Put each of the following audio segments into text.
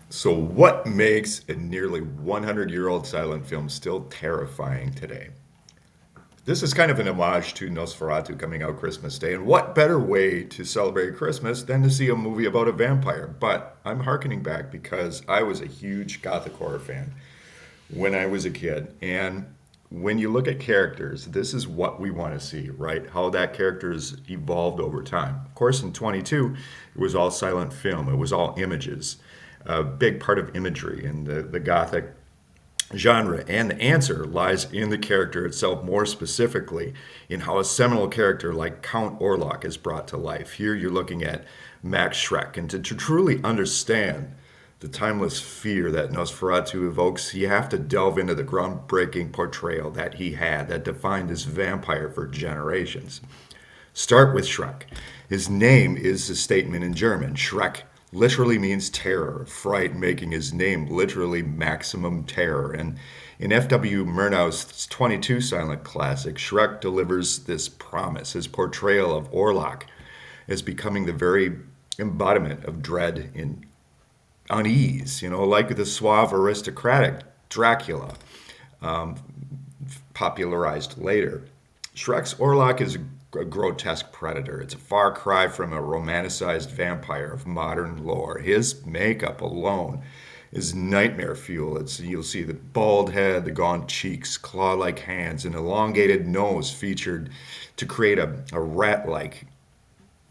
So, what makes a nearly 100-year-old silent film still terrifying today? This is kind of an homage to Nosferatu coming out Christmas Day, and what better way to celebrate Christmas than to see a movie about a vampire? But I'm hearkening back because I was a huge Gothic horror fan when I was a kid, and when you look at characters, this is what we want to see, right? How that character's evolved over time. Of course, in 22, it was all silent film, it was all images, a big part of imagery in the Gothic genre. And the answer lies in the character itself, more specifically in how a seminal character like Count Orlok is brought to life. Here you're looking at Max Schreck, and to truly understand the timeless fear that Nosferatu evokes, you have to delve into the groundbreaking portrayal that he had that defined this vampire for generations. Start with Schreck. His name is a statement in German. Schreck literally means terror, fright, making his name literally maximum terror. And in F.W. Murnau's 22 silent classic, Schreck delivers this promise. His portrayal of Orlok as becoming the very embodiment of dread and unease, like the suave aristocratic Dracula, popularized later. Shrek's Orlok is a grotesque predator. It's a far cry from a romanticized vampire of modern lore. His makeup alone is nightmare fuel. You'll see the bald head, the gaunt cheeks, claw-like hands, an elongated nose featured to create a rat-like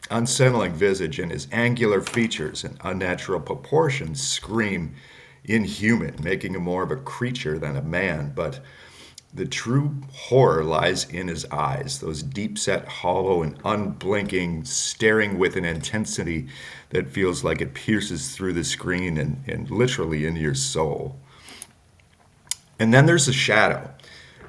unsettling visage, and his angular features and unnatural proportions scream inhuman, making him more of a creature than a man. But the true horror lies in his eyes, those deep set, hollow, and unblinking, staring with an intensity that feels like it pierces through the screen and literally into your soul. And then there's the shadow.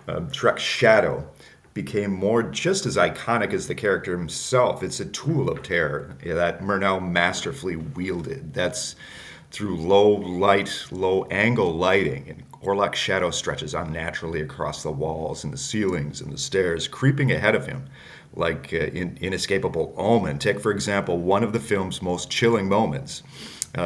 Shrek's shadow became more just as iconic as the character himself. It's a tool of terror that Murnau masterfully wielded. That's through low light, low angle lighting. And Orlok's shadow stretches unnaturally across the walls and the ceilings and the stairs, creeping ahead of him like inescapable omen. Take, for example, one of the film's most chilling moments.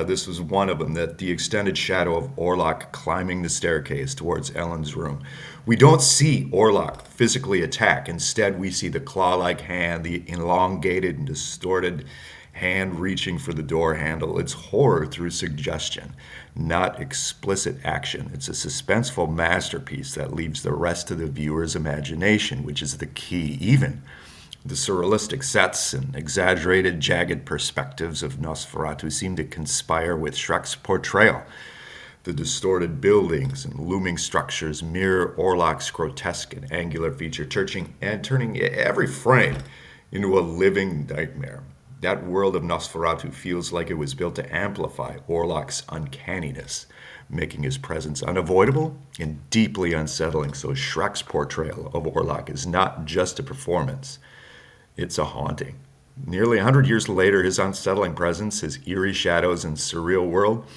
This was one of them, that the extended shadow of Orlok climbing the staircase towards Ellen's room. We don't see Orlok physically attack. Instead, we see the claw-like hand, the elongated and distorted hand reaching for the door handle. It's horror through suggestion, not explicit action. It's a suspenseful masterpiece that leaves the rest to the viewer's imagination, which is the key. Even the surrealistic sets and exaggerated, jagged perspectives of Nosferatu seem to conspire with Schreck's portrayal. The distorted buildings and looming structures mirror Orlok's grotesque and angular feature, turning every frame into a living nightmare. That world of Nosferatu feels like it was built to amplify Orlok's uncanniness, making his presence unavoidable and deeply unsettling. So Schreck's portrayal of Orlok is not just a performance, it's a haunting. Nearly 100 years later, his unsettling presence, his eerie shadows and surreal world,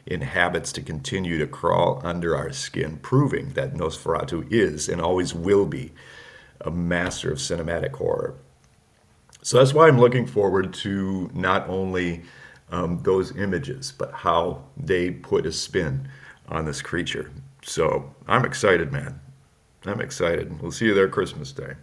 inhabits to continue to crawl under our skin, proving that Nosferatu is and always will be a master of cinematic horror. So that's why I'm looking forward to not only those images, but how they put a spin on this creature. So I'm excited, man. I'm excited. We'll see you there Christmas Day.